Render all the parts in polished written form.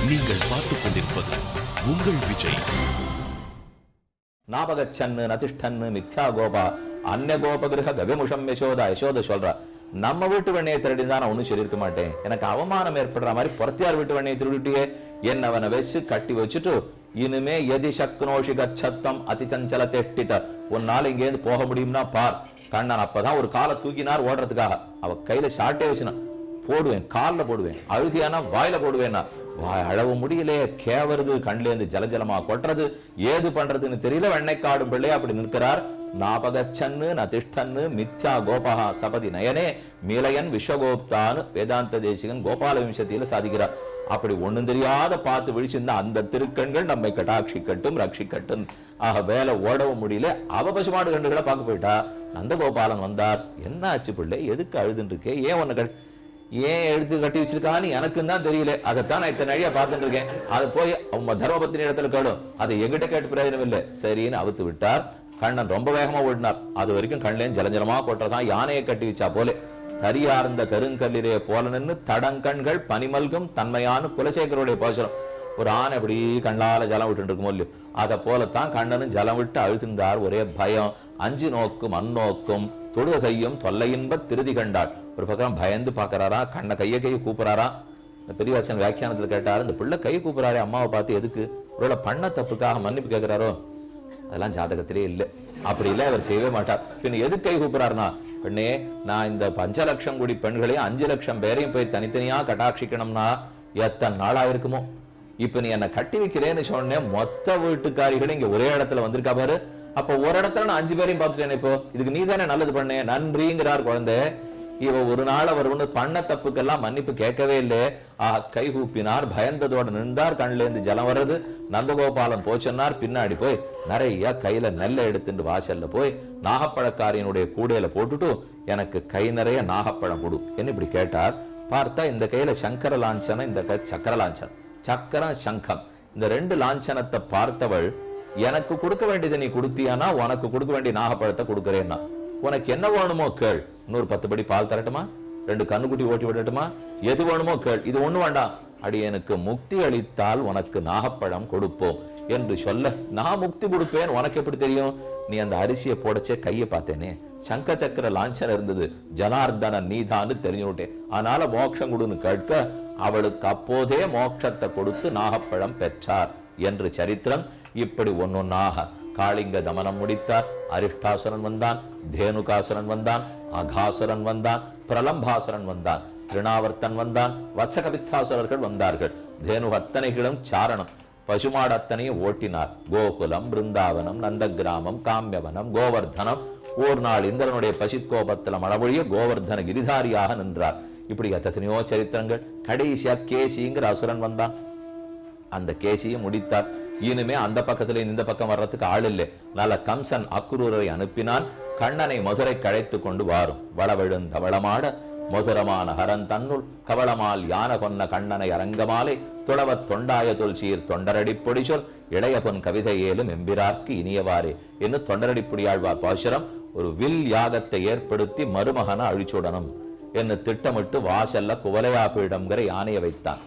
நீங்கள் பார்த்துக் கொண்டிருப்பது உங்கள் விஜய். நாபகச்சன்னு நதிஷ்டன்னு மித்யா கோபா அன்ய கோபகிரக கவிமுஷம் யசோத சொல்றா, நம்ம வீட்டு வெண்ணையை திருடிதான் நான் ஒன்னும் சொல்லியிருக்க மாட்டேன். எனக்கு அவமானம் ஏற்படுற மாதிரி புறத்தியார் வீட்டு வெண்ணையை திருடிட்டியே, என்னவனை வச்சு கட்டி வச்சுட்டு இனிமே எதி சக்னோஷி கச்சத்தம் அதிசஞ்சல தெட்டித, உன்னால இங்கேருந்து போக முடியும்னா பார். கண்ணன் அப்பதான் ஒரு காலை தூக்கினார் ஓடுறதுக்காக. அவ கையில ஷார்ட்டே வச்சுனா, போடுவேன் காலில் போடுவேன், அழுதியானா வாயில போடுவேன்னா. அழவு முடியலையே, கேவருது, கண்ல இருந்து ஜலஜலமா கொட்டுறது, ஏது பண்றதுன்னு தெரியல. வெண்ணைக்காடும் பிள்ளை அப்படி நிற்கிறார். நாபகச்சன்னு நதிஷ்டன்னு மித்யா கோபஹா சபதி நயனே மீலையன் விஸ்வகோப்தான்னு வேதாந்த தேசிகன் கோபால விம்சத்தியில சாதிக்கிறார். அப்படி ஒண்ணும் தெரியாத பார்த்து விழிச்சிருந்தா அந்த திருக்கண்கள் நம்மை கட்டாட்சிக்கட்டும் ரட்சிக்கட்டும். ஆக வேலை ஓடவும் முடியல. அவ பசுமாடு கண்டுகளை பார்க்க போயிட்டா. நந்தகோபாலன் வந்தார். என்ன ஆச்சு பிள்ளை, எதுக்கு அழுதுன்னு இருக்கே, ஏன் ஒண்ணுகள் ஏன் எழுத்து கட்டி வச்சிருக்கான்னு எனக்கும் தான் தெரியல. அதைத்தான் நான் இத்தனை அழியா பார்த்துட்டு இருக்கேன். அதை போய் அவங்க தர்மபத்தினி இடத்துல கேடும், அதை எங்கிட்ட கேட்டு பிரயோஜனம் இல்லை. சரின்னு அவுத்து விட்டார். கண்ணன் ரொம்ப வேகமா ஓடினார். அது வரைக்கும் கண்லேயும் ஜலஜலமா கொட்டுறதான். யானையை கட்டி வச்சா போல தரியார்ந்த தெருங்கல்லிலே போல நின்று தடங்கண்கள் பனிமல்கும் தன்மையான குலசேகருடைய பாசுரம். ஒரு ஆணை அப்படி கண்ணால ஜலம் விட்டு இருக்குமோ இல்லையோ, அதை போலத்தான் கண்ணனும் ஜலம் விட்டு அழுத்திருந்தார். ஒரே பயம், அஞ்சு நோக்கும் அந்நோக்கும் தொழுக கையும் தொல்லையின்ப திருதி கண்டாள். ஒரு பக்கம் பயந்து பாக்குறாரா, கண்ணை கையை கூப்புறாரா. இந்த பெரியவாசன் வியாக்கியானத்துல கேட்டாரு, இந்த பிள்ளை கை கூப்புறாரே அம்மாவை பார்த்து எதுக்கு, ஒருவேளை பண்ண தப்புக்காக மன்னிப்பு கேட்கிறாரோ? அதெல்லாம் ஜாதகத்திலே இல்லை. அப்படி இல்லை, அவர் செய்யவே மாட்டார். பின் எது கை கூப்புறாருனா, பெண்ணே நான் இந்த 5 லட்சம் கோடி பெண்களையும் 5 லட்சம் பேரையும் போய் தனித்தனியா கட்டாட்சிக்கணும்னா எத்தனை நாளா இருக்குமோ. இப்ப நீ என்ன கட்டி வைக்கிறேன்னு சொன்னேன், மொத்த வீட்டுக்காரிகளும் இங்க ஒரே இடத்துல வந்திருக்கா பாரு. அப்ப ஒரு இடத்துல நான் 5 பேரையும் பார்த்துட்டேன். இப்போ இதுக்கு நீ தானே நல்லது பண்ணேன், நன்றிங்கிறார் குழந்தை. இவ ஒரு நாள் அவர் ஒண்ணு பண்ண தப்புக்கெல்லாம் மன்னிப்பு கேட்கவே இல்லை. கை கூப்பினார், பயந்ததோட நின்றார். கண்ல இருந்து ஜலம் வர்றது. நந்தகோபாலன் போச்சொன்னார். பின்னாடி போய் நிறைய கையில நெல்லை எடுத்துட்டு வாசல்ல போய் நாகப்பழக்காரியனுடைய கூடையில போட்டுட்டு எனக்கு கை நிறைய நாகப்பழம் கொடு என்ன இப்படி கேட்டார். பார்த்தா இந்த கையில சங்கர லாஞ்சனம், இந்த கை சக்கர லாஞ்சனம். சக்கரம் சங்கம், இந்த 2 லாஞ்சனத்தை பார்த்தவள், எனக்கு கொடுக்க வேண்டியதை நீ கொடுத்தியானா உனக்கு கொடுக்க வேண்டிய நாகப்பழத்தை கொடுக்கிறேன்னா, உனக்கு என்ன வேணுமோ கேள், இன்னொரு 10 படி பால் தரட்டுமா, 2 கண்ணுக்குட்டி ஓட்டி விடட்டுமா, எது வேணுமோ கேள், இது ஒண்ணு வேண்டாம், அடி எனக்கு முக்தி அளித்தால் உனக்கு நாகப்பழம் கொடுப்போம் என்று சொல்ல, நான் முக்தி கொடுப்பேன் உனக்கு எப்படி தெரியும், நீ அந்த அரிசியை போடச்சே கையை பார்த்தேனே, சங்க சக்கர லாஞ்சனம் இருந்தது, ஜனார்தன நீதான்னு தெரிஞ்சுட்டேன், அதனால மோட்சம் கொடுன்னு கேட்க அவளுக்கு அப்போதே மோட்சத்தை கொடுத்து நாகப்பழம் பெற்றார் என்று சரித்திரம். இப்படி ஒன்னொன்னாக காளிங்க தமனம் முடித்தார். அரிஷ்டாசுரன் வந்தான், தேனுகாசுரன் வந்தான், அகாசுரன் வந்தான், பிரலம்பாசுரன் வந்தான், திருநாவர்த்தன் வந்தான், வத்சகபித்தாசுரர்கள் வந்தார்கள். தேனு அத்தனைகளும் சாரணம், பசுமாடு அத்தனையும் ஓட்டினார். கோகுலம், பிருந்தாவனம், நந்த கிராமம், காமியவனம், கோவர்தனம். ஒரு நாள் இந்திரனுடைய பசிக்கோபத்துல மழமொழிய கோவர்தன கிரிதாரியாக நின்றார். இப்படி எத்தனையோ சரித்திரங்கள். கடைசியா கேசிங்கிற அசுரன் வந்தான். அந்த கேசியை முடித்தார். இனிமே அந்த பக்கத்துல இந்த பக்கம் வர்றதுக்கு ஆள் இல்லை. நல்ல கம்சன் அக்ரூரை அனுப்பினான். கண்ணனை மதுரை கழைத்து கொண்டு வாரும். வளவெழுந்தவளமாட மதுரமான ஹரன் தன்னுள் கவளமால் யான கொன்ன கண்ணனை அரங்கமாலை துளவத் தொண்டாய தொல்சீர் தொண்டரடி பொடிச்சொல் இளைய பொன் கவிதை ஏலும் எம்பிரார்க்கு இனியவாறே என்று தொண்டரடி பொடியாழ்வார் பாசுரம். ஒரு வில் யாகத்தை ஏற்படுத்தி மருமகனை அழிச்சுடணும் என்று திட்டமிட்டு வாசல்ல குவலையாப்பிடம்ங்கிற யானையை வைத்தான்.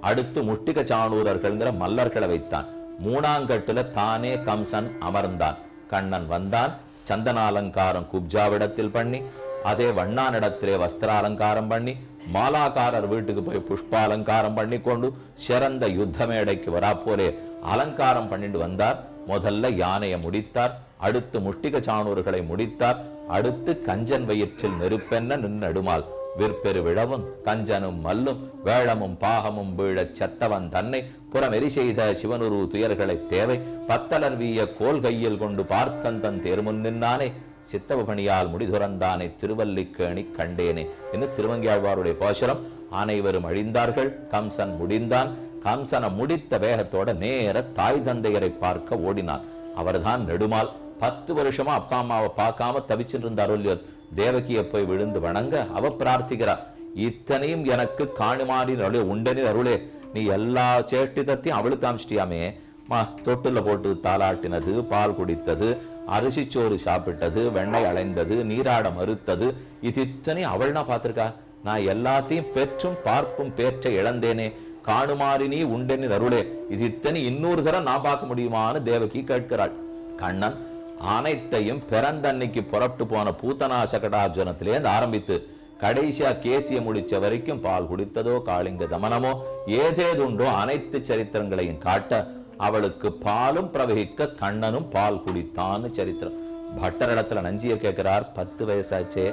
அடுத்து முஷ்டிக சாணூரர்கள்ங்கிற மல்லர்களை வைத்தான். 3ஆங்கட்டுல தானே கம்சன் அமர்ந்தான். கண்ணன் வந்தான். சந்தனாலங்காரம் குப்ஜாவிடத்தில் பண்ணி, அதே வண்ணானிடத்திலே வஸ்திராலங்காரம் பண்ணி, மாலாக்காரர் வீட்டுக்கு போய் புஷ்பாலங்காரம் பண்ணி கொண்டு சிறந்த யுத்த மேடைக்கு வரா போலே அலங்காரம் பண்ணிட்டு வந்தார். முதல்ல யானையை முடித்தார். அடுத்து முஷ்டிக சாணூர்களை முடித்தார். அடுத்து கஞ்சன் வயிற்றில் நெருப்பென்ன நின்னடுமால் விற்பெரு விழவும் கஞ்சனும் மல்லும் வேழமும் பாகமும் வீழச் செத்தவன் தன்னை புறமெறி செய்த சிவனுரு துயர்களை தேவை பத்தலர் வீய கோல் கையில் கொண்டு பார்த்தந்தன் தேர்முன் நின்னானே சித்தவ பணியால் முடிதுறந்தானே திருவல்லிக்கேணி கண்டேனே என்று திருவங்கியாழ்வாருடைய பாசுரம். அனைவரும் அழிந்தார்கள். கம்சன் முடிந்தான். கம்சனை முடித்த வேகத்தோட நேர தாய் தந்தையரை பார்க்க ஓடினான். அவர்தான் நெடுமால். 10 வருஷமா அப்பா அம்மாவை பார்க்காம தவிச்சுட்டு இருந்தார். தேவகியை போய் விழுந்து வணங்க அவ பிரார்த்திக்கிறார். இத்தனையும் எனக்கு காணுமாறின் அருளே உண்டனின் அருளே, நீ எல்லா சேட்டிதத்தையும் அவளுக்கு காமிச்சிட்டியாமே. தொட்டுல போட்டு தாளாட்டினது, பால் குடித்தது, அரிசிச்சோறு சாப்பிட்டது, வெண்ணெய் அலைந்தது, நீராட மறுத்தது, இது இத்தனையும் அவள்னா பார்த்திருக்கா. நான் எல்லாத்தையும் பெற்றும் பார்ப்பும் பேற்ற இழந்தேனே. காணுமாறி நீ உண்டென்னு அருளே. இது இத்தனை இன்னொரு தரம் நான் பார்க்க முடியுமான்னு தேவகி கேட்கிறாள். கண்ணன் அனைத்தையும் பிறந்தன்னைக்கு புறப்பட்டு போன பூத்தனா சகடார்ஜுனத்திலேருந்து ஆரம்பித்து கடைசியா கேசிய முடிச்ச வரைக்கும் பால் குடித்ததோ காளிங்க தமனமோ ஏதேதுண்டோ அனைத்து சரித்திரங்களையும் காட்ட அவளுக்கு பாலும் பிரவகிக்க கண்ணனும் பால் குடித்தான்னு சரித்திரம். பட்டரிடத்துல நஞ்சிய கேட்கிறார், 10 வயசாச்சே,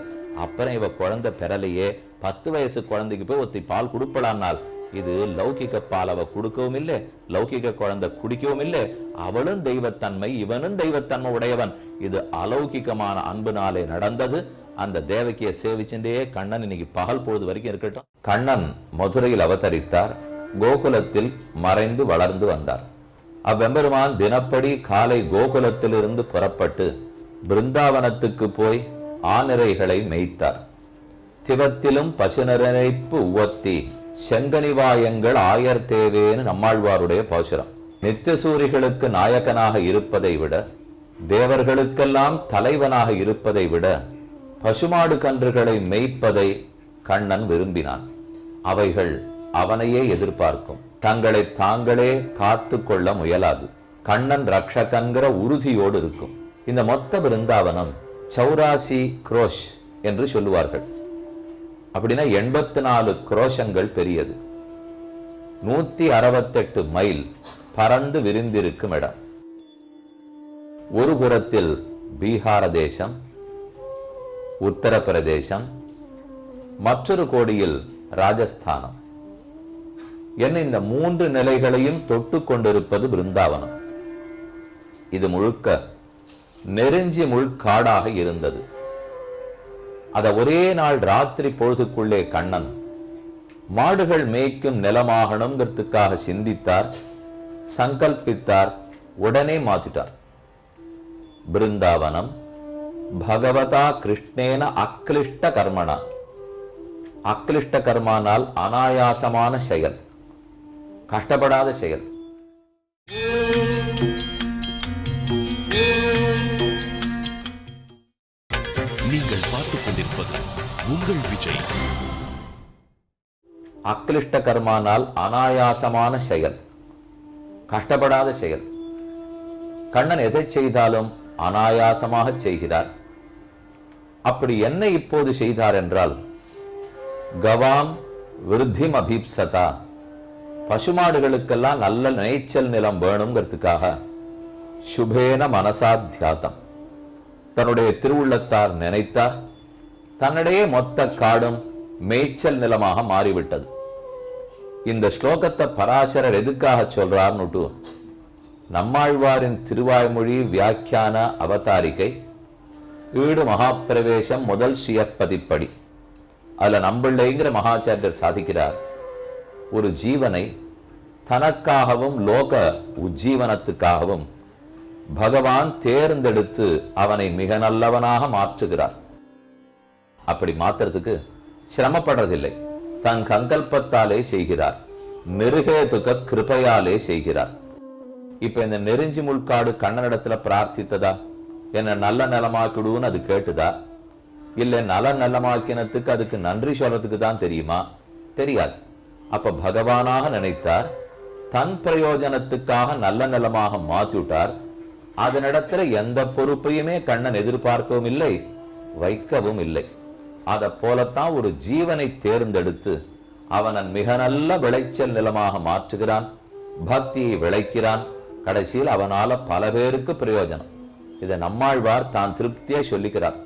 அப்புறம் இவ குழந்தை பெறலையே, 10 வயசு குழந்தைக்கு போய் ஒத்தி பால் கொடுப்பலானால் இது லௌகிக பால் அவ கொடுக்கவும் இல்லை, லௌகிக குழந்தை குடிக்கவும் இல்லை. அவளும் தெய்வத்தன்மை, இவனும் தெய்வத்தன்மை உடையவன். இது அலௌகிகமான அன்புனாலே நடந்தது. அந்த தேவகியை சேவிச்சுட்டே கண்ணன் இன்னைக்கு பகல் பொழுது வரைக்கும் இருக்கட்டும். கண்ணன் மதுரையில் அவதரித்தார். கோகுலத்தில் மறைந்து வளர்ந்து வந்தார். அவ்வெம்பெருமான் தினப்படி காலை கோகுலத்திலிருந்து புறப்பட்டு பிருந்தாவனத்துக்கு போய் ஆனிரைகளை மேய்த்தார். திவத்திலும் பசுநிறைப்பு உவத்தி செங்கனிவாயங்கள் ஆயர் தேவேன்னு நம்மாழ்வாருடைய பாசுரம். நித்தியசூரிகளுக்கு நாயகனாக இருப்பதை விட, தேவர்களுக்கெல்லாம் தலைவனாக இருப்பதை விட பசுமாடு கன்றுகளை மேய்ப்பதை கண்ணன் விரும்பினான். அவைகள் அவனையே எதிர்பார்க்கும், தங்களை தாங்களே காத்து கொள்ள முயலாது. கண்ணன் ரக்ஷகன்கிற உறுதியோடு இருக்கும். இந்த மொத்த பிருந்தாவனம் 84 குரோஷ் என்று சொல்லுவார்கள். அப்படின்னா 84 குரோஷங்கள் பெரியது. 168 மைல் பறந்து விரிந்திருக்கும் இடம். ஒரு புறத்தில் பீகார தேசம், உத்தரப்பிரதேசம், மற்றொரு கோடியில் ராஜஸ்தானம் என்ன, இந்த 3 நிலைகளையும் தொட்டு கொண்டிருப்பது பிருந்தாவனம். இது முழுக்க நெருஞ்சி முள்காடாக இருந்தது. அத ஒரே நாள் ராத்திரி பொழுதுக்குள்ளே கண்ணன் மாடுகள் மேய்க்கும் நிலமாகணுங்கிறதுக்காக சிந்தித்தார், சங்கல்பித்தார், உடனே மாத்திட்டார். பிருந்தாவனம் பகவதா கிருஷ்ணேன அக்லிஷ்ட கர்மனா. அக்லிஷ்ட கர்மானால் அனாயாசமான செயல், கஷ்டப்படாத செயல். நீங்கள் பார்த்துக் கொண்டிருப்பது உங்கள் விஜய். அக்லிஷ்ட கர்மானால் அனாயாசமான செயல், கஷ்டப்படாத செயல். கண்ணன் எதை செய்தாலும் அனாயாசமாக செய்கிறார். அப்படி என்ன இப்போது செய்தார் என்றால், கவாம் விருத்திம் அபீப்சதா, பசுமாடுகளுக்கெல்லாம் நல்ல மேய்ச்சல் நிலம் வேணுங்கிறதுக்காக சுபேன மனசாத்தியாத்தம் தன்னுடைய திருவுள்ளத்தார் நினைத்தார். தன்னிடையே மொத்த காடும் மேய்ச்சல் நிலமாக மாறிவிட்டது. இந்த ஸ்லோகத்தை பராசரர் எதுக்காக சொல்றார்னுட்டு நம்மாழ்வாரின் திருவாய்மொழி வியாக்கியான அவதாரிகை ஈடு மகாப்பிரவேசம் முதல் ஸ்ரீயப்பதிப்படி அதுல நம்பிள்ளைங்கிற மகாச்சாரியர் சாதிக்கிறார். ஒரு ஜீவனை தனக்காகவும் லோக உஜ்ஜீவனத்துக்காகவும் பகவான் தேர்ந்தெடுத்து அவனை மிக நல்லவனாக மாற்றுகிறார். அப்படி மாத்துறதுக்கு சிரமப்படுறதில்லை, தன் சங்கல்பத்தாலே செய்கிறார், நிருகேதுக கிருபையாலே செய்கிறார். இப்ப இந்த நெருஞ்சி முள்காடு கண்ணனிடத்துல பிரார்த்தித்ததா, என்ன நல்ல நலமாக்கிடுன்னு அது கேட்டுதா? இல்ல நல நலமாக்கினத்துக்கு அதுக்கு நன்றி சொல்றதுக்கு தான் தெரியுமா? தெரியாது. அப்ப பகவானாக நினைத்தார், தன் பிரயோஜனத்துக்காக நல்ல நலமாக மாற்றிவிட்டார். அதனிடத்துல எந்த பொறுப்பையுமே கண்ணன் எதிர்பார்க்கவும் இல்லை, வைக்கவும் இல்லை. அதை போலத்தான் ஒரு ஜீவனை தேர்ந்தெடுத்து அவனை மிக நல்ல விளைச்சல் நிலமாக மாற்றுகிறான், பக்தியை விளைக்கிறான். கடைசியில் அவனால பல பேருக்கு பிரயோஜனம். இதை நம்மாழ்வார் தான் திருப்தியா சொல்லிக்கிறார்.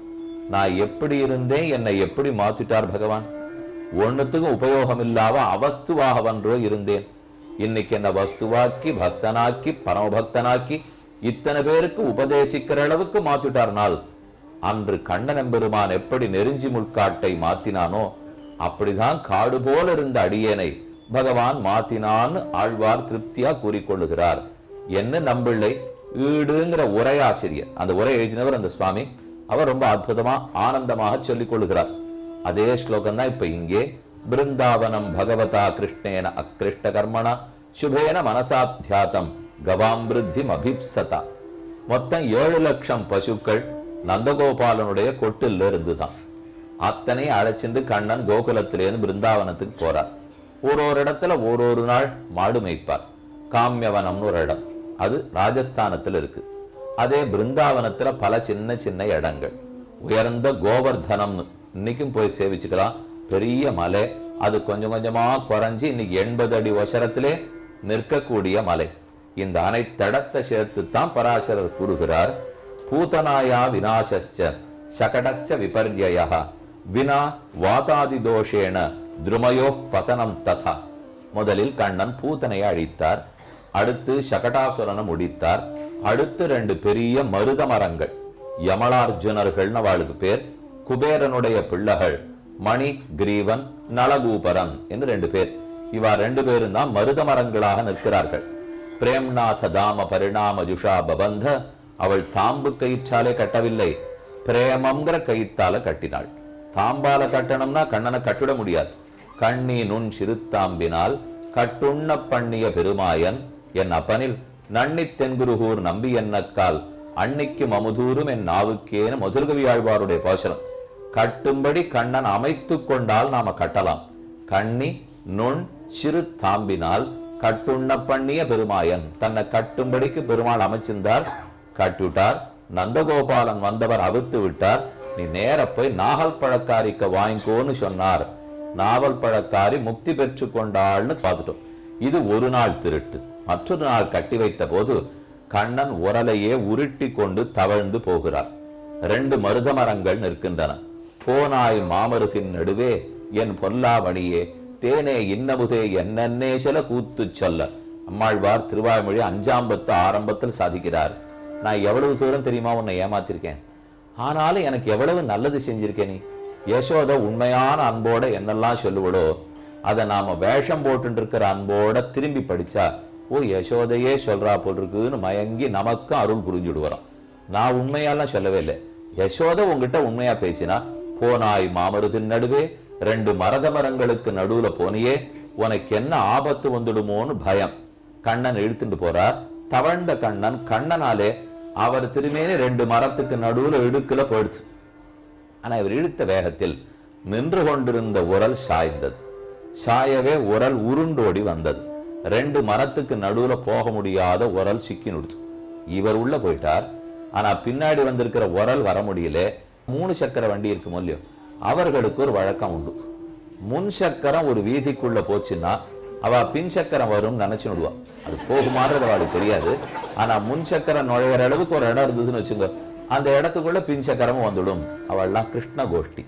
நான் எப்படி இருந்தேன், என்னை எப்படி மாத்திட்டார் பகவான். ஒன்னுத்துக்கும் உபயோகம் இல்லாம அவஸ்துவாக வென்றோ இருந்தேன். இன்னைக்கு என்ன வஸ்துவாக்கி பக்தனாக்கி பரமபக்தனாக்கி இத்தனை பேருக்கு உபதேசிக்கிற அளவுக்கு மாத்திட்டார். நாள் அன்று கண்ணன் எம்பெருமான் எப்படி நெருஞ்சி முள்காட்டை மாத்தினானோ அப்படிதான் காடு போல இருந்த அடியேனை பகவான் மாத்தினான்னு ஆழ்வார் திருப்தியா கூறிக்கொள்ளுகிறார். என்ன நம்பிள்ளை ஈடுங்கிற உரையாசிரியர், அந்த உரை எழுதினவர் அந்த சுவாமி, அவர் ரொம்ப அற்புதமா ஆனந்தமாக சொல்லிக் கொள்ளுகிறார். அதே ஸ்லோகம் தான் இப்ப இங்கே, பிருந்தாவனம் பகவதா கிருஷ்ணேன அக்ரிஷ்ட கர்மணா சுபேன மனசாத்தியாத்தம் கவாம் விருத்திம் அபிப்சதா. மொத்தம் 7 லட்சம் பசுக்கள் நந்தகோபாலனுடைய கொட்டில இருந்துதான். அத்தனை அழைச்சிட்டு கண்ணன் கோகுலத்திலேருந்து பிருந்தாவனத்துக்கு போறார். ஒரு இடத்துல ஒரு நாள் மாடு மேய்ப்பார். காமியவனம்னு ஒரு இடம், அது ராஜஸ்தானத்துல இருக்கு. அதே பிருந்தாவனத்துல பல சின்ன சின்ன இடங்கள். உயர்ந்த கோவர்தனம்னு இன்னைக்கும் போய் சேவிச்சுக்கலாம். பெரிய மலை, அது கொஞ்சம் கொஞ்சமா குறைஞ்சி இன்னைக்கு 80 அடி உயரத்திலே நிற்கக்கூடிய மலை. இந்த அனைத்தடத்தை சேர்த்துத்தான் பராசரர் கூறுகிறார். பூதனாயா விநாசஸ்ச சகடஸ்ய விபர்யய வினா வாதாதி தோஷேன துருமயோ பதனம் ததா. முதலில் கண்ணன் பூதனையை அழித்தார், அடுத்து சகடாசுரனை முடித்தார், அடுத்து 2 பெரிய மருத மரங்கள், யமளார்ஜுனர்கள்னு அவளுக்கு பேர், குபேரனுடைய பிள்ளைகள் மணி கிரீவன் நளகூபரன் என்று 2 பேர். இவா 2 பேரும் தான் மருத மரங்களாக நிற்கிறார்கள். பிரேம்நாத தாம பரிணாம ஜுஷா பபந்த, அவள் தாம்பு கயிற்றாலே கட்டவில்லை, பிரேமங்கிற கயிற்றால கட்டினாள். தாம்பால கட்டணும்னா கண்ணனை கட்டிட முடியாது. கண்ணி நுண் சிறுத்தாம்பினால் கட்டுண்ண பண்ணிய பெருமாயன் என் அப்பனில் நன்னி தென்குருகூர் நம்பி என்னக்கால் அன்னிக்கும் அமுதூரும் என் நாவுக்கேன மதுர்கவி ஆழ்வாருடைய பாசனம். கட்டும்படி கண்ணன் அமைத்து கொண்டால் நாம கட்டலாம். கண்ணி நுண் சிறு தாம்பினால் கட்டுண்ண பண்ணிய பெருமாயன், தன்னை கட்டும்படிக்கு பெருமாள் அமைச்சிருந்தார், கட்டுவிட்டார். நந்தகோபாலன் வந்தவர் அவித்து விட்டார். நீ நேர போய் நாவல் பழக்காரிக்க வாங்கிக்கோன்னு சொன்னார். நாவல் பழக்காரி முக்தி பெற்று கொண்டாள்னு பார்த்துட்டோம். இது ஒரு நாள் திருட்டு. மற்றொரு நாள் கட்டி வைத்த போது கண்ணன் உரலையே உருட்டி கொண்டு தவழ்ந்து போகிறார். 2 மருத மரங்கள் நிற்கின்றன. போனாய் மாமருதின் நடுவே என் பொல்லாவணியே தேனே இன்னமுதே என்னன்னே சில கூத்து சொல்ல. அம்மாழ்வார் திருவாய்மொழி 5ஆம் பத்து ஆரம்பத்தில் சாதிக்கிறார். நான் எவ்வளவு தூரம் தெரியுமா உன்னை ஏமாத்திருக்கேன், ஆனாலும் எனக்கு எவ்வளவு நல்லது செஞ்சிருக்கேன். நீ யசோத உண்மையான அன்போட என்னெல்லாம் சொல்லுவடோ அதை நாம வேஷம் போட்டு இருக்கிற அன்போட திரும்பி படிச்சா, ஓ யசோதையே சொல்றா போல் இருக்குன்னு மயங்கி நமக்கும் அருள் புரிஞ்சுடுவோம். நான் உண்மையெல்லாம் சொல்லவே இல்லை. யசோத உங்ககிட்ட உண்மையா பேசினா, போனாய் மாமருதின் நடுவே 2 மரத மரங்களுக்கு நடுவுல போனியே, உனக்கு என்ன ஆபத்து வந்துடுமோன்னு பயம். கண்ணன் இழுத்துட்டு போறார். தவழ்ந்த கண்ணன் கண்ணனாலே அவர் திருமேனி 2 மரத்துக்கு நடுவுல இடுக்குல போயிடுச்சு. ஆனா இவர் இழுத்த வேகத்தில் நின்று கொண்டிருந்த உரல் சாய்ந்தது. சாயவே உரல் உருண்டோடி வந்தது. 2 மரத்துக்கு நடுவுல போக முடியாத உரல் சிக்கி நுடுச்சு. இவர் உள்ள போயிட்டார். ஆனா பின்னாடி வந்திருக்கிற உரல் வர முடியல. 3 சக்கர வண்டி இருக்கும் இல்லையோ, அவர்களுக்கு ஒரு வழக்கம் உண்டு. முன் சக்கரம் ஒரு வீதிக்குள்ள போச்சுன்னா அவ பின் சக்கரம் வரும் நினைச்சு விடுவா. அது போகுமாறது அவளுக்கு தெரியாது. ஆனா முன் சக்கரம் நுழைகிற அளவுக்கு ஒரு இடம் இருந்ததுன்னு வச்சுங்க, அந்த இடத்துக்குள்ள பின் சக்கரமும் வந்துடும். அவள்லாம் கிருஷ்ண கோஷ்டி.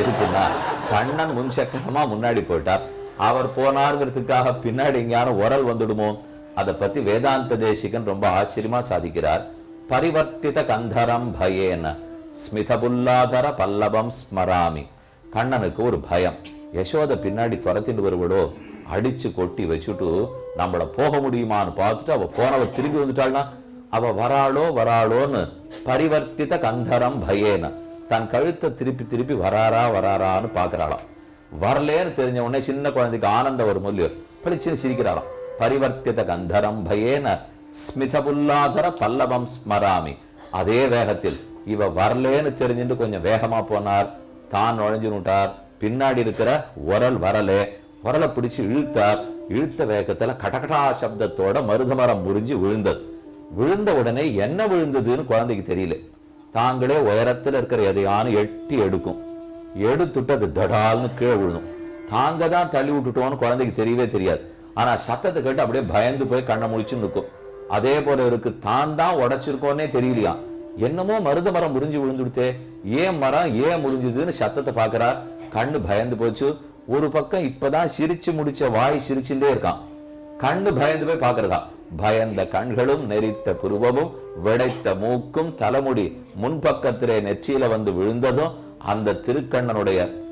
எதுக்குன்னா கண்ணன் முன் சக்கரமா முன்னாடி போயிட்டார், அவர் போனாருங்கிறதுக்காக பின்னாடி எங்கேயான உரல் வந்துடுமோ. அதை பத்தி வேதாந்த தேசிகன் ரொம்ப ஆச்சரியமா சாதிக்கிறார். பரிவர்த்தித கந்தரம் பயேன ஸ்மிதபுல்லாதர பல்லபம் ஸ்மராமி. கண்ணனுக்கு ஒரு பயம், யசோத பின்னாடி துரத்திட்டு வருவடோ, அடிச்சு கொட்டி வச்சுட்டு நம்மள போக முடியுமான்னு பார்த்துட்டு அவ போனவ திரும்பி வந்துட்டாள்னா அவ வராளோன்னு பரிவர்த்தித கந்தரம் பயேன தன் கழுத்தை திருப்பி திருப்பி வராரான்னு பாக்குறாளாம். வரலேன்னு தெரிஞ்ச உடனே சின்ன குழந்தைக்கு ஆனந்தம் ஒரு மொழியோ படிச்சு சிரிக்கிறாளாம். பரிவர்த்தித கந்தரம் பயேன ஸ்மிதபுல்லாதர பல்லவம் ஸ்மராமி. அதே வேகத்தில் இவ வரலேன்னு தெரிஞ்சுட்டு கொஞ்சம் வேகமா போனார். தான் நுழைஞ்சு விட்டார். பின்னாடி இருக்கிற உரல் வரலே, உரலை பிடிச்சு இழுத்தார். இழுத்த வேகத்துல கடகடா சப்தத்தோட மருதமரம் முறிஞ்சு விழுந்தது. விழுந்த உடனே என்ன விழுந்ததுன்னு குழந்தைக்கு தெரியல. தாங்களே உயரத்துல இருக்கிற எதையானு எட்டி எடுக்கும். எடுத்துட்டு அது தடால்னு கீழே விழுணும். தாங்க தான் தள்ளி விட்டுட்டோம்னு குழந்தைக்கு தெரியவே தெரியாது. ஆனா சத்தத்தை கேட்டு அப்படியே பயந்து போய் கண்ணை முடிச்சு நிற்கும். அதே போல இருக்கு, தான் உடைச்சிருக்கோன்னே தெரியலையா. என்னமோ மருத மரம் முறிஞ்சு விழுந்துடுத்தே, ஏன் மரம் ஏன் முறிஞ்சுதுன்னு சத்தத்தை பாக்குறார். கண்ணு பயந்து போச்சு. ஒரு பக்கம் இப்பதான் சிரிச்சு முடிச்ச வாய் சிரிச்சுட்டே இருக்கான். கண்ணு பயந்து போய் பாக்குறதா. பயந்த கண்களும் நெறித்த புருவமும் விடைத்த மூக்கும் தலைமுடி முன்பக்கத்திலே நெற்றியில வந்து விழுந்ததும் அந்த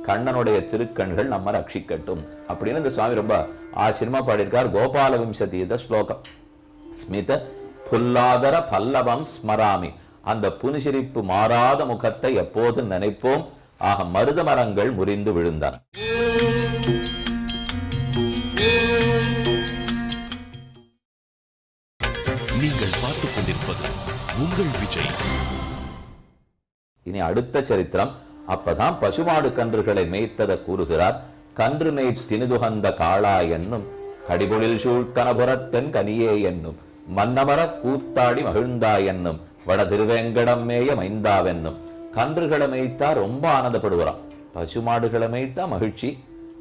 கண்ணனுடைய திருக்கண்கள் நம்ம ரட்சிக்கட்டும் அப்படின்னு இந்த சுவாமி ரொம்ப ஆச்சரியமா பாடியிருக்கார். கோபால விம்சதீத ஸ்லோகம். ஸ்மித புல்லாதர பல்லவம் ஸ்மராமி. அந்த புனிசிரிப்பு மாறாத முகத்தை எப்போது நினைப்போம். ஆக மருத மரங்கள் முறிந்து விழுந்தன. நீங்கள் பார்த்துக் கொண்டிருப்பது உங்கள் விஜய். இனி அடுத்த சரித்திரம். அப்பதான் பசுமாடு கன்றுகளை மேய்த்ததை கூறுகிறார். கன்றுமை தினிதுகந்த காளா என்னும் கடிபொழில் சூழ்கனபுரத்தன் கனியே என்னும் மன்னமர கூத்தாடி மகிழ்ந்தா என்னும் வட திருவேங்கடம் மேய மைந்தாவென்னும். கன்றுகளை மேய்த்தா ரொம்ப ஆனந்தப்படுவாராம், பசுமாடுகளை மேய்த்தா மகிழ்ச்சி,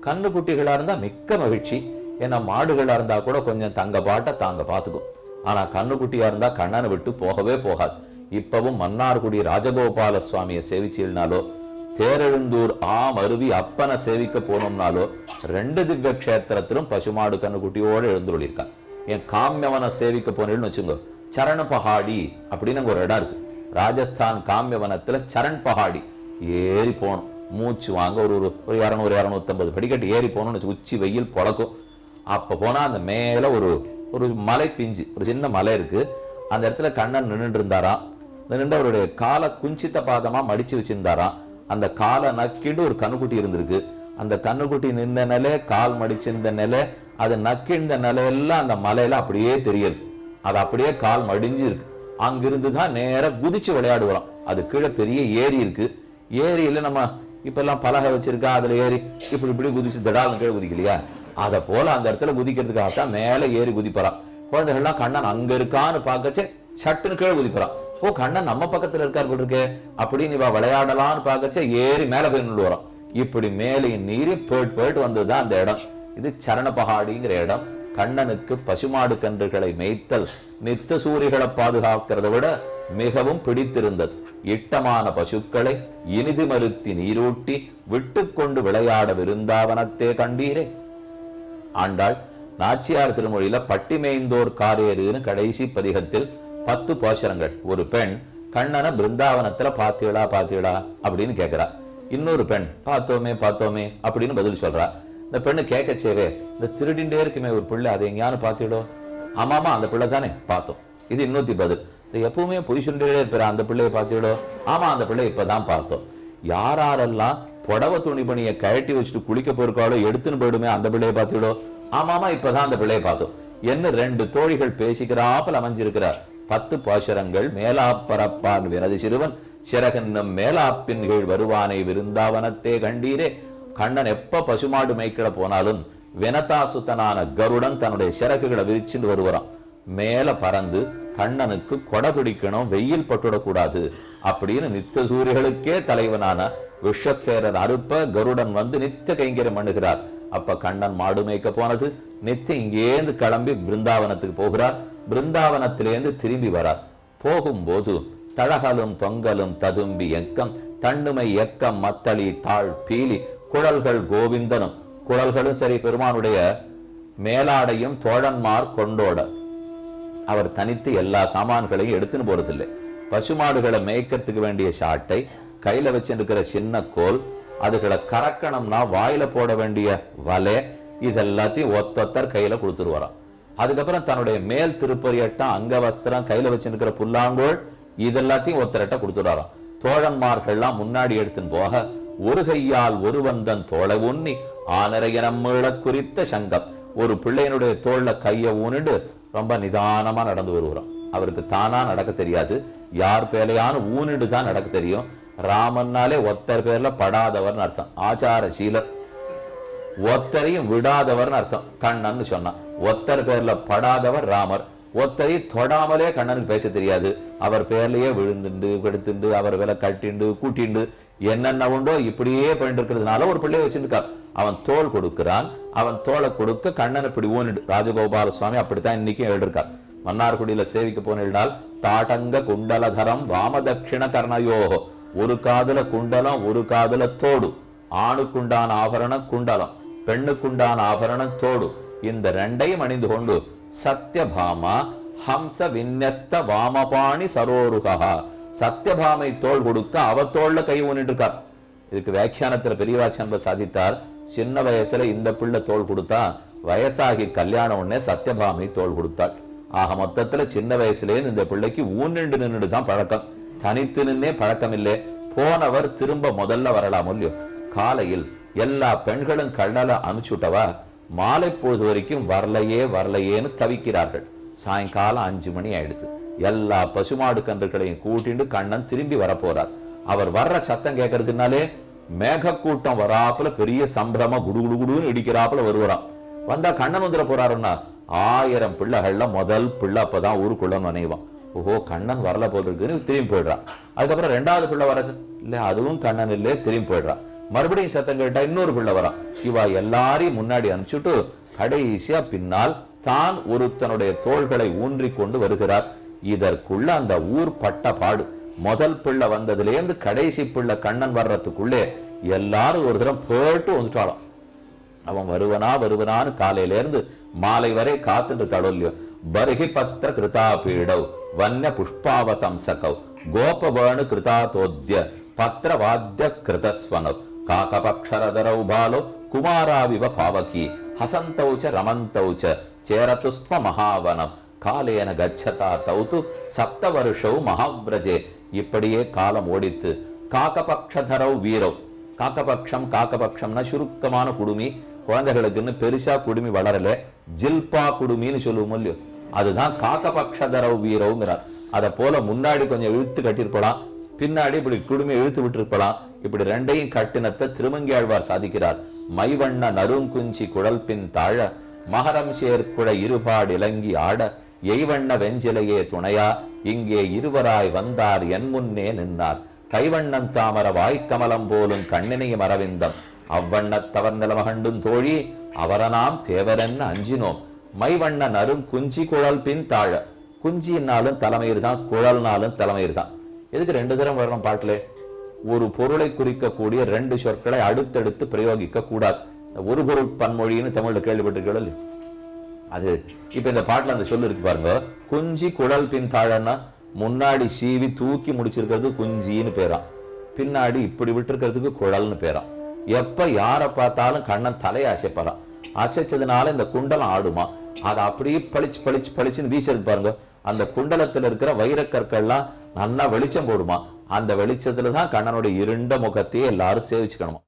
கன்று குட்டிகளா இருந்தா மிக்க மகிழ்ச்சி. ஏன்னா மாடுகளா இருந்தா கூட கொஞ்சம் தங்க பாட்ட தாங்க பார்த்துக்கும், ஆனா கண்ணுக்குட்டியா இருந்தா கண்ணனை விட்டு போகவே போகாது. இப்பவும் மன்னார்குடி ராஜகோபால சுவாமியை சேவிச்சீல்னாலோ, தேரெழுந்தூர் அருவி அப்பனை சேவிக்க போனோம்னாலோ 2 திவ்ய கஷேத்திரத்திலும் பசுமாடு கண்ணுக்குட்டியோடு எழுந்துள்ளிருக்காங்க. என் காமியவனை சேவிக்க போனேன்னு வச்சுங்க, சரண பஹாடி அப்படின்னு அங்க ஒரு இடம் இருக்கு. ராஜஸ்தான் காமியவனத்துல சரண் பஹாடி ஏறி போகணும், மூச்சு வாங்க ஒரு 200-250 படிக்கட்டு ஏறி போகணும்னு உச்சி வெயில் பொழக்கும். அப்ப போனா அந்த மேல ஒரு மலை பிஞ்சு, ஒரு சின்ன மலை இருக்கு. அந்த இடத்துல கண்ணன் நின்றுட்டு இருந்தாராம். நின்று அவருடைய காலை குஞ்சித்த பாதமா மடிச்சு வச்சிருந்தாராம். அந்த காலை நக்கிண்டு ஒரு கண்ணுக்குட்டி இருந்திருக்கு. அந்த கண்ணுக்குட்டி நின்ற நிலை, கால் மடிச்சிருந்த நிலை, அது நக்கின்ற நிலையெல்லாம் அந்த மலையில அப்படியே தெரியுது. அது அப்படியே கால் மடிஞ்சு இருக்கு. அங்கிருந்து தான் நேர குதிச்சு விளையாடுவோம். அது கீழே பெரிய ஏரி இருக்கு. ஏரியில நம்ம இப்ப எல்லாம் பலகை வச்சிருக்கா, அதுல ஏறி இப்படி குதிச்சு தடாலும் கீழே குதிக்கலையா, அதை போல அந்த இடத்துல குதிக்கிறதுக்காகத்தான் மேல ஏறி குதிப்பறான். குழந்தைகள்லாம் கண்ணன் அங்க இருக்கான்னு பார்க்கச்சே சட்டுன்னு கீழே குதிப்பறான். ஓ, கண்ணன் நம்ம பக்கத்துல இருக்காரு போட்டிருக்கே அப்படின்னு இவ விளையாடலான்னு பார்க்கச்சே ஏறி மேல போய் நின்று வரோம். இப்படி மேலையும் நீரி போயிட்டு வந்ததுதான் அந்த இடம். இது சரணபகாடிங்கிற இடம். கண்ணனுக்கு பசுமாடு கன்றுகளை மேய்த்தல் நித்த சூரிகளை பாதுகாக்கிறத விட மிகவும் பிடித்திருந்தது. இட்டமான பசுக்களை இனிது மறுத்தி நீரூட்டி விட்டு கொண்டு விளையாட விருந்தாவனத்தே கண்டீரே. ஆண்டாள் நாச்சியார் திருமொழியில பட்டி மேய்ந்தோர் காரேறுன்னு கடைசி பதிகத்தில் 10 பாசுரங்கள். ஒரு பெண் கண்ணனை பிருந்தாவனத்துல பாத்தீளா அப்படின்னு கேட்கிறா. இன்னொரு பெண் பார்த்தோமே அப்படின்னு பதில் சொல்றா. இந்த பெண்ணு கேட்கச்சேவே, இந்த திருடிண்டே இருக்குமே ஒரு பிள்ளை, அதை எங்கேயானு பாத்திடோ? ஆமாமா, அந்த பிள்ளை தானே பார்த்தோம். இது இன்னொத்தி பதில். எப்பவுமே பொய் சொல்லிட்டே இருப்பாரு, அந்த பிள்ளையை பாத்திடோ? ஆமா, அந்த பிள்ளை இப்பதான் பார்த்தோம். யாரெல்லாம் புடவை துணிபணியை கழட்டி வச்சுட்டு குளிக்க போயிருக்காளோ எடுத்துன்னு போயிடுமே, அந்த பிள்ளையை பாத்திடோ? ஆமாமா, இப்பதான் அந்த பிள்ளையை பார்த்தோம். என்ன 2 தோழிகள் பேசிக்கிறாப்பல் அமைஞ்சிருக்கிறார். 10 பாசுரங்கள். மேலாப்பரப்பான் வினது சிறுவன் சிறகன்னும் மேலாப்பின் கீழ் வருவானை விருந்தாவனத்தே கண்டீரே. கண்ணன் எப்ப பசுமாடு மேய்க்கிட போனாலும் வினதாசுத்தனான கருடன் தன்னுடைய சிறகுகளை விரிச்சுட்டு வருவான். மேல பறந்து கண்ணனுக்கு கொடை பிடிக்கணும், வெயில் பட்டுடக்கூடாது அப்படின்னு நித்த சூரியர்களுக்கே தலைவனான விஷக்சேரர் அறுப்ப கருடன் வந்து நித்த கைங்கரியம் பண்ணுகிறார். அப்ப கண்ணன் மாடு மேய்க்க போனது நித்திய இங்கேந்து கிளம்பி பிருந்தாவனத்துக்கு போகிறார். பிருந்தாவனத்திலேருந்து திரும்பி வரார். போகும்போது தழகலும் தொங்கலும் ததும்பி எக்கம் தண்ணுமை எக்கம் மத்தளி தாழ் பீலி குழல்கள் கோவிந்தனும். குழல்களும் சரி, பெருமானுடைய மேலாடையும் தோழன்மார் கொண்டோட. அவர் தனித்து எல்லா சாமான்களையும் எடுத்துன்னு போறதில்லை. பசுமாடுகளை மேய்க்கிறதுக்கு வேண்டிய சாட்டை, கையில வச்சிருக்கிற சின்ன கோல், அதுகளை கறக்கணும்னா வாயில போட வேண்டிய வலை, இதெல்லாத்தையும் ஒத்தொத்தர் கையில கொடுத்துருவாராம். அதுக்கப்புறம் தன்னுடைய மேல் திருப்பரியட்டம், அங்க வஸ்திரம், கையில வச்சிருக்கிற புல்லாங்கோள், இதெல்லாத்தையும் ஒத்தரட்ட கொடுத்துடுறாராம். தோழன்மார்கள்லாம் முன்னாடி எடுத்துன்னு போக ஒரு கையால் ஒருவந்தன் தோளை உண்ணி ஆனரையனம்மீழ குறித்த சங்கம். ஒரு பிள்ளையனுடைய தோல்ல கையை ஊனிட்டு ரொம்ப நிதானமா நடந்து வருவாராம். அவருக்கு தானா நடக்க தெரியாது, யார் பேரையான ஊனிட்டு தான் நடக்க தெரியும். ராமன்னாலே ஒத்தர் பேர்ல படாதவர்னு அர்த்தம். ஆச்சாரசீலர், ஒத்தரையும் விடாதவர்னு அர்த்தம். கண்ணன் சொன்னான். ஒத்தர் பேர்ல படாதவர் ராமர். ஒத்தரை தொடாமலே கண்ணனுக்கு பேச தெரியாது. அவர் பேர்லயே விழுந்துண்டு கெடுத்துண்டு அவர் வேலை கட்டிண்டு கூட்டிண்டு என்னென்ன உண்டோ இப்படியே பண்ணிட்டு இருக்கிறதுனால ஒரு பிள்ளைய வச்சிருக்கார். அவன் தோல் கொடுக்கிறான். அவன் தோலை கொடுக்க கண்ணன் இப்படி ஊனிடு. ராஜகோபால சுவாமி அப்படித்தான் இன்னைக்கும் எழுதிருக்கார். மன்னார்குடியில சேவிக்க போனால் தாட்டங்க குண்டலதரம் வாமதட்சிண கர்ணயோகோ. ஒரு காதுல குண்டலம், ஒரு காதுல தோடு. ஆணுக்குண்டான ஆபரணம் குண்டலம், பெண்ணுக்குண்டான ஆபரணம் தோடு. இந்த 2ஐயும் அணிந்து கொண்டு சத்யபாமா ஹம்ச விந்யஸ்த வாமபாணி சரோருகா. சத்யபாமை தோல் கொடுக்க அவ தோல்ல கை ஊனிட்டு இருக்கார். இதுக்கு வியாக்கியானத்துல பெரியவாச்சன்ப சாதித்தார். சின்ன வயசுல இந்த பிள்ளை தோல் கொடுத்தா, வயசாகி கல்யாணம் உடனே சத்யபாமை தோல் கொடுத்தாள். ஆக மொத்தத்துல சின்ன வயசுலேயே இந்த பிள்ளைக்கு ஊனிண்டு நின்று தான் பழக்கம். தனித்து நின்னே பழக்கம் இல்லை. போனவர் திரும்ப முதல்ல வரலாம் இல்லையோ. காலையில் எல்லா பெண்களும் கண்ணல அனுப்பிச்சுட்டவா மாலை பொழுது வரைக்கும் வரலையேன்னு தவிக்கிறார்கள். சாயங்காலம் 5 மணி ஆயிடுது. எல்லா பசுமாடு கன்றுகளையும் கூட்டிட்டு கண்ணன் திரும்பி வரப்போறார். அவர் வர்ற சத்தம் கேட்கறதுனாலே மேகக்கூட்டம் வராப்புல பெரிய சம்பிரம குடுகுடுன்னு இடிக்கிறாப்புல வருவாராம். வந்தா கண்ணன் வந்துட போறாருன்னா 1000 பிள்ளைகள்ல முதல் பிள்ளை அப்பதான் ஊருக்குள்ள நினைவான். ஓஹோ கண்ணன் வரல போல் இருக்குன்னு திரும்பி போயிடுறான். அதுக்கப்புறம் 2வது பிள்ளை வர இல்ல அதுவும் கண்ணன் இல்லே திரும்பி போயிடுறான். மறுபடியும் சத்தம் கேட்டா இன்னொரு பிள்ளை வரான். இவா எல்லாரையும் முன்னாடி அனுப்பிச்சுட்டு கடைசியா பின்னால் தான் ஒருத்தனுடைய தோள்களை ஊன்றி கொண்டு வருகிறார். இதற்குள்ள அந்த ஊர் பட்ட பாடு, முதல் பிள்ளை வந்ததுலேருந்து கடைசி பிள்ளை கண்ணன் வர்றதுக்குள்ளே எல்லாரும் ஒரு தரம் போட்டு வந்துட்டாலும். அவன் வருவனான்னு காலையில இருந்து மாலை வரை காத்துட்டு கடவுள்லையோ பருகி பத்திர கிருதா பீடவ் வன்ன புஷ்பாவதம்சகவ் கோபவேணு கிருதா தோத்ய பத்திர வாத்திய கிருதஸ்வனவ் காகபக்ஷரதரௌ பாலோ குமாராவிவ பாவகி ஹசந்தௌச்ச ரமந்தௌச்ச சேரதுஸ்ம மகாவனம் காலேன கச்சதா தௌது 7 வருஷௌ மகாவ்ரஜே. இப்படியே காலம் ஓடித்து காகபக்ஷதரௌ வீரவ். காக்கபக்ஷம்னா சுருக்கமான குடுமி, குழந்தைகளுக்குன்னு பெருசா குடுமி வளரல, ஜில்பா குடுமின்னு சொல்லுவோம் இல்லையோ, அதுதான் காக்கபக்ஷதரவ் வீரவுங்கிறார். அதை போல முன்னாடி கொஞ்சம் இழுத்து கட்டிருப்பலாம், பின்னாடி இப்படி குடுமி இழுத்து விட்டுருப்பலாம். இப்படி ரெண்டையும் கட்டினத்தை திருமங்கியாழ்வார் சாதிக்கிறார். மைவண்ண நறுங்குஞ்சி குழல் பின் தாழ மகரம் சேர்க்குழ இருபாடு இலங்கி ஆட எய்வண்ண வெஞ்சிலையே துணையா இங்கே இருவராய் வந்தார் என் முன்னே நின்றார் கைவண்ணன் தாமர வாய்க்கமலம் போலும் கண்ணினையும் அரவிந்தம் அவ்வண்ணத்தவர் நிலமகண்டும் தோழி அவரனாம் தேவரென்ன அஞ்சினோம் மைவண்ண நரும் குஞ்சி குழல் பின் தாழ. குஞ்சின்னாலும் தலைமயிர் தான், குழல்னாலும் தலைமயிர் தான். எதுக்கு 2 தரம் வரணும் பாட்டிலே? ஒரு பொருளை குறிக்கக்கூடிய 2 சொற்களை அடுத்தடுத்து பிரயோகிக்க கூடாது. ஒரு பொருள் பன்மொழின்னு தமிழ்ல கேள்விப்பட்டிருக்கீங்களா? அது இப்ப இந்த பாட்டுல அந்த சொல்லு இருக்கு பாருங்க. குஞ்சி குழல் பின் தாழன்னா முன்னாடி சீவி தூக்கி முடிச்சிருக்கிறது குஞ்சின்னு பேராம், பின்னாடி இப்படி விட்டுருக்கிறதுக்கு குழல்னு பேராம். எப்ப யாரை பார்த்தாலும் கண்ணன் தலையை அசைப்பாராம். அசைச்சதுனால இந்த குண்டலம் ஆடுமா, அதை அப்படியே பளிச்சுன்னு வீசது பாருங்க. அந்த குண்டலத்துல இருக்கிற வைரக்கற்கள்லாம் நல்லா வெளிச்சம் போடுமா. அந்த வெளிச்சத்துலதான் கண்ணனுடைய இருண்ட முகத்தையே எல்லாரும் சேவிச்சுக்கணுமா.